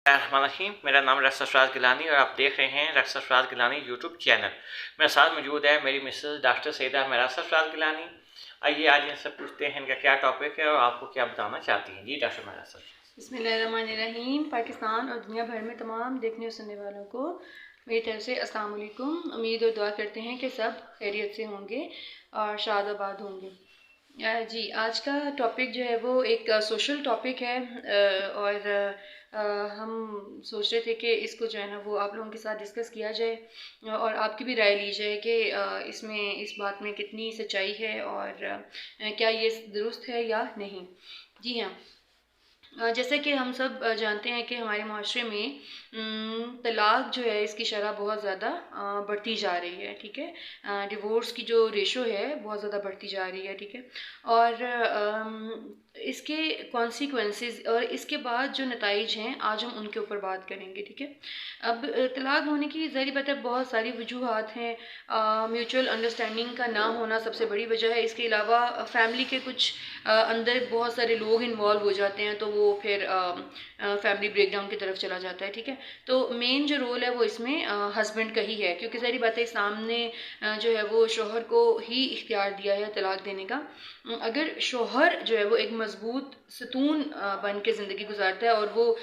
रहीम, मेरा नाम सरफराज गिलानी और आप देख रहे हैं सरफराज गिलानी यूट्यूब चैनल। मेरे साथ मौजूद है मेरी मिसेस डॉक्टर सैयदा मेरा सरफराज गिलानी। आइए आज इनसे पूछते हैं इनका क्या टॉपिक है और आपको क्या बताना चाहती हैं। जी डॉक्टर मेरा सर। बिस्मिल्लाहिर्रहमानिर्रहीम। पाकिस्तान और दुनिया भर में तमाम देखने और सुनने वालों को मेरी तरफ से अस्सलाम वालेकुम। उम्मीद और दुआ करते हैं कि सब खैरियत से होंगे और शादाबाद होंगे। जी, आज का टॉपिक जो है वो एक सोशल टॉपिक है और हम सोच रहे थे कि इसको जो है ना वो आप लोगों के साथ डिस्कस किया जाए और आपकी भी राय ली जाए कि इसमें इस बात में कितनी सच्चाई है और क्या ये दुरुस्त है या नहीं। जी हाँ, जैसे कि हम सब जानते हैं कि हमारे माशरे में तलाक जो है इसकी शरह बहुत ज़्यादा बढ़ती जा रही है। ठीक है, डिवोर्स की जो रेशो है बहुत ज़्यादा बढ़ती जा रही है। ठीक है, और इसके कॉन्सिक्वेंसेस और इसके बाद जो नताइज हैं आज हम उनके ऊपर बात करेंगे। ठीक है, अब तलाक होने की ज़ाहिर बात है बहुत सारी वजूहात हैं। म्यूचुअल अंडरस्टैंडिंग का ना होना सबसे बड़ी वजह है। इसके अलावा फैमिली के कुछ अंदर बहुत सारे लोग इन्वॉल्व हो जाते हैं तो वो फिर फैमिली ब्रेकडाउन की तरफ चला जाता है। ठीक है, तो मेन जो रोल है वो इसमें हस्बैंड का ही है, क्योंकि सारी बातें सामने जो है वो शोहर को ही इख्तियार दिया है तलाक देने का। अगर शोहर जो है वो एक मजबूत सतून बन के ज़िंदगी गुजारता है और वो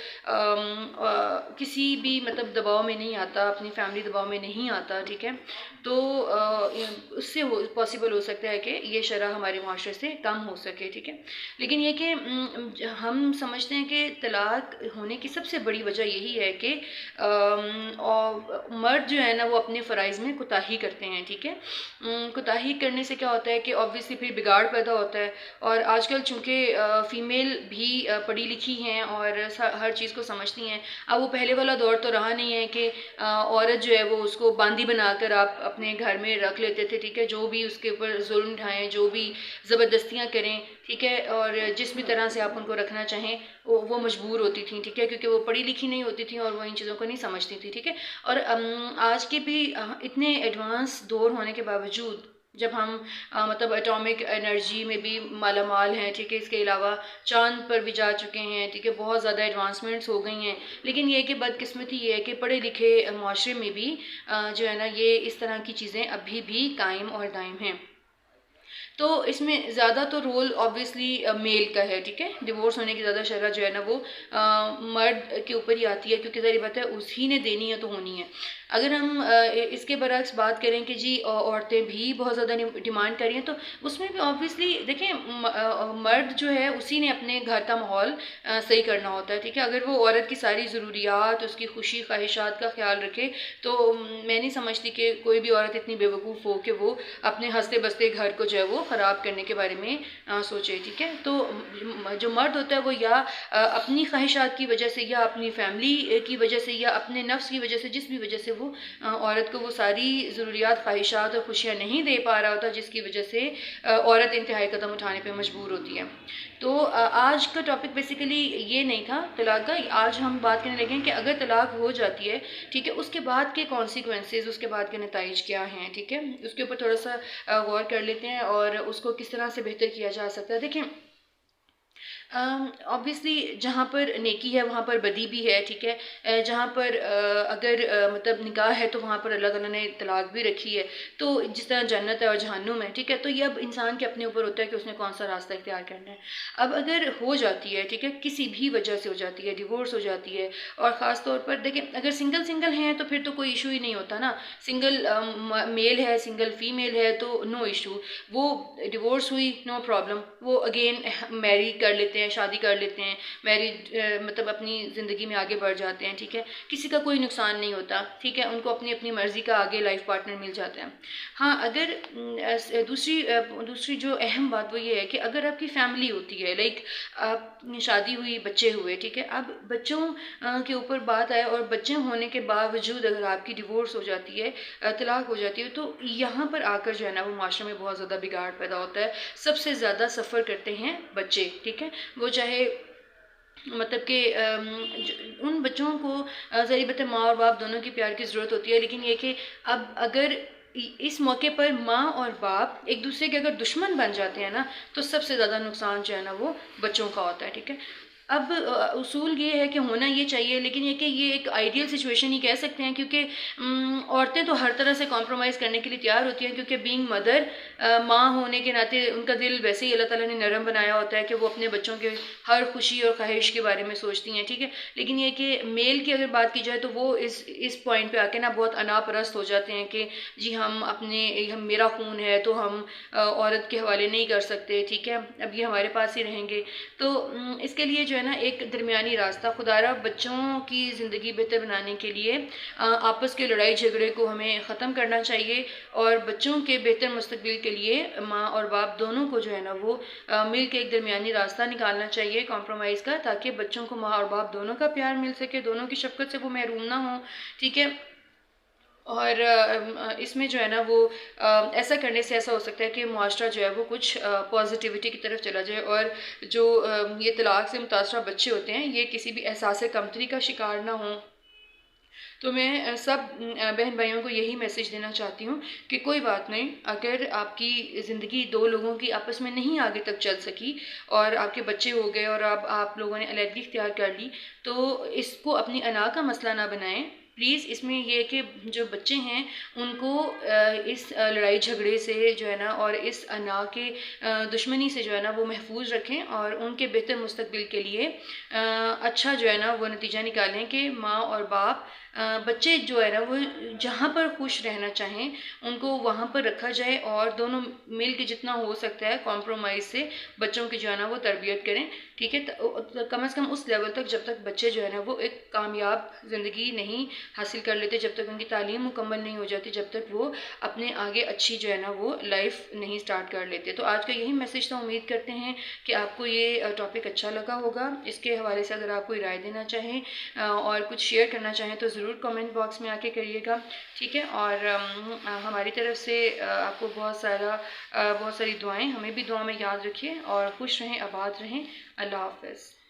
किसी भी मतलब दबाव में नहीं आता, अपनी फैमिली दबाव में नहीं आता, ठीक है, तो उससे पॉसिबल हो सकता है कि ये शरह हमारे माशरे से कम हो सके। ठीक है, लेकिन ये कि हम समझते हैं कि तलाक होने की सबसे बड़ी वजह यही है कि मर्द जो है ना वो अपने फ़राइज़ में कोताही करते हैं। ठीक है, कोताही करने से क्या होता है कि ऑब्वियसली फिर बिगाड़ पैदा होता है। और आजकल चूँकि फ़ीमेल भी पढ़ी लिखी हैं और हर चीज़ को समझती हैं। अब वो पहले वाला दौर तो रहा नहीं है कि औरत जो है वो उसको बांदी बनाकर आप अपने घर में रख लेते थे। ठीक है, जो भी उसके ऊपर जुल्म ढाएँ, जो भी ज़बरदस्तियाँ करें, ठीक है, और जिस भी तरह से आप उनको रखना चाहें वो मजबूर होती थी। ठीक है, क्योंकि वो पढ़ी लिखी नहीं होती थी और वो इन चीज़ों को नहीं समझती थी। ठीक है, और आज के भी इतने एडवांस दौर होने के बावजूद जब हम मतलब एटॉमिक एनर्जी में भी मालामाल हैं, ठीक है, इसके अलावा चांद पर भी जा चुके हैं, ठीक है, बहुत ज़्यादा एडवांसमेंट्स हो गई हैं, लेकिन ये कि बदकिस्मती ये है कि पढ़े लिखे माशरे में भी जो है ना ये इस तरह की चीज़ें अभी भी कायम और दायम हैं। तो इसमें ज़्यादा तो रोल ऑब्वियसली मेल का है। ठीक है, डिवोर्स होने की ज़्यादा शरह जो है ना वो मर्द के ऊपर ही आती है, क्योंकि ज़ाहिर बात है उसी ने देनी है तो होनी है। अगर हम इसके बरक्स बात करें कि जी औरतें भी बहुत ज़्यादा डिमांड कर रही हैं, तो उसमें भी ऑब्वियसली देखें मर्द जो है उसी ने अपने घर का माहौल सही करना होता है। ठीक है, अगर वो औरत की सारी ज़रूरियात, उसकी खुशी ख्वाहिशात का ख्याल रखे तो मैं नहीं समझती कि कोई भी औरत इतनी बेवकूफ़ हो कि वो अपने हंसते बसते घर को जो है वो ख़राब करने के बारे में सोचे। ठीक है, तो जो मर्द होता है वो या अपनी ख्वाहिशात की वजह से या अपनी फैमिली की वजह से या अपने नफ्स की वजह से, जिस भी वजह से वो औरत को वो सारी ज़रूरियात, ख्वाहिशात और खुशियाँ नहीं दे पा रहा होता, जिसकी वजह से औरत इंतहाई कदम उठाने पर मजबूर होती है। तो आज का टॉपिक बेसिकली ये नहीं था तलाक का। आज हम बात करने लगे हैं कि अगर तलाक हो जाती है, ठीक है, उसके बाद के कॉन्सिक्वेंसेज, उसके बाद के नताइज क्या हैं। ठीक है, उसके ऊपर थोड़ा सा गौर कर लेते हैं और उसको किस तरह से बेहतर किया जा सकता है। देखें, ऑब्वियसली जहाँ पर नेकी है वहाँ पर बदी भी है। ठीक है, जहाँ पर अगर मतलब निकाह है तो वहाँ पर अल्लाह ताला ने तलाक भी रखी है। तो जिस तरह जन्नत है और जहन्नुम है, ठीक है, तो ये अब इंसान के अपने ऊपर होता है कि उसने कौन सा रास्ता इख्तियार करना है। अब अगर हो जाती है, ठीक है, किसी भी वजह से हो जाती है, डिवोर्स हो जाती है, और ख़ास तौर पर देखें अगर सिंगल सिंगल हैं तो फिर तो कोई इशू ही नहीं होता ना। सिंगल मेल है, सिंगल फीमेल है तो नो इशू, वो डिवोर्स हुई नो प्रॉब्लम, वो अगेन मैरी कर लेते हैं, शादी कर लेते हैं, मैरिज मतलब अपनी ज़िंदगी में आगे बढ़ जाते हैं। ठीक है, किसी का कोई नुकसान नहीं होता। ठीक है, उनको अपनी अपनी मर्ज़ी का आगे लाइफ पार्टनर मिल जाता है। हाँ, अगर दूसरी जो अहम बात वो ये है कि अगर आपकी फैमिली होती है, लाइक शादी हुई, बच्चे हुए, ठीक है, अब बच्चों के ऊपर बात आए और बच्चे होने के बावजूद अगर आपकी डिवोर्स हो जाती है, तलाक हो जाती है, तो यहाँ पर आकर जो है ना वो माशरे में बहुत ज़्यादा बिगाड़ पैदा होता है। सबसे ज़्यादा सफ़र करते हैं बच्चे। ठीक है, वो चाहे मतलब कि उन बच्चों को ज़ाहिर बात है माँ और बाप दोनों की प्यार की ज़रूरत होती है, लेकिन ये कि अब अगर इस मौके पर माँ और बाप एक दूसरे के अगर दुश्मन बन जाते हैं ना, तो सबसे ज़्यादा नुकसान जो है ना वो बच्चों का होता है। ठीक है, अब उसूल ये है कि होना ये चाहिए, लेकिन ये एक आइडियल सिचुएशन ही कह सकते हैं, क्योंकि औरतें तो हर तरह से कॉम्प्रोमाइज़ करने के लिए तैयार होती हैं, क्योंकि बीइंग मदर, माँ होने के नाते उनका दिल वैसे ही अल्लाह ताला ने नरम बनाया होता है कि वो अपने बच्चों के हर खुशी और ख्वाहिश के बारे में सोचती हैं, ठीक है। लेकिन ये कि मेल की अगर बात की जाए तो वो इस पॉइंट पे आके ना बहुत अनापरस्त हो जाते हैं कि जी हम मेरा खून है तो हम औरत के हवाले नहीं कर सकते, ठीक है, अब ये हमारे पास ही रहेंगे। तो इसके लिए जो है ना एक दरमियानी रास्ता खुदारा बच्चों की ज़िंदगी बेहतर बनाने के लिए आपस के लड़ाई झगड़े को हमें ख़त्म करना चाहिए, और बच्चों के बेहतर मुस्तकबिल के लिए माँ और बाप दोनों को जो है ना वो मिल के एक दरमियानी रास्ता निकालना चाहिए कॉम्प्रोमाइज़ का, ताकि बच्चों को माँ और बाप दोनों का प्यार मिल सके, दोनों की शफ़क़त से वो महरूम ना हो, ठीक है। और इसमें जो है ना वो ऐसा करने से ऐसा हो सकता है कि मुआशरा जो है वो कुछ पॉजिटिविटी की तरफ चला जाए, और जो ये तलाक से मुतासरा बच्चे होते हैं ये किसी भी एहसास कमतरी का शिकार ना हों। तो मैं सब बहन भाइयों को यही मैसेज देना चाहती हूँ कि कोई बात नहीं, अगर आपकी ज़िंदगी दो लोगों की आपस में नहीं आगे तक चल सकी और आपके बच्चे हो गए और अब आप लोगों ने अलहदगी इख्तियार कर ली, तो इसको अपनी अना का मसला ना बनाएं प्लीज़। इसमें यह है कि जो बच्चे हैं उनको इस लड़ाई झगड़े से जो है ना और इस अना के दुश्मनी से जो है ना वो महफूज रखें, और उनके बेहतर मुस्तकबिल के लिए अच्छा जो है ना वो नतीजा निकालें कि माँ और बाप बच्चे जो है ना वो जहाँ पर खुश रहना चाहें उनको वहाँ पर रखा जाए, और दोनों मिल के जितना हो सकता है कॉम्प्रोमाइज़ से बच्चों की जो है ना वो तरबियत करें, ठीक है। कम से कम उस लेवल तक जब तक बच्चे जो है ना वो एक कामयाब ज़िंदगी नहीं हासिल कर लेते, जब तक उनकी तालीम मुकम्मल नहीं हो जाती, जब तक वो अपने आगे अच्छी जो है ना वो लाइफ नहीं स्टार्ट कर लेते। तो आज का यही मैसेज था। उम्मीद करते हैं कि आपको ये टॉपिक अच्छा लगा होगा। इसके हवाले से अगर आप कोई राय देना चाहें और कुछ शेयर करना चाहें तो ज़रूर कमेंट बॉक्स में आके करिएगा, ठीक है। और हमारी तरफ से आपको बहुत सारी दुआएं, हमें भी दुआ में याद रखिए, और खुश रहें, आबाद रहें। अल्लाह हाफ़िज़।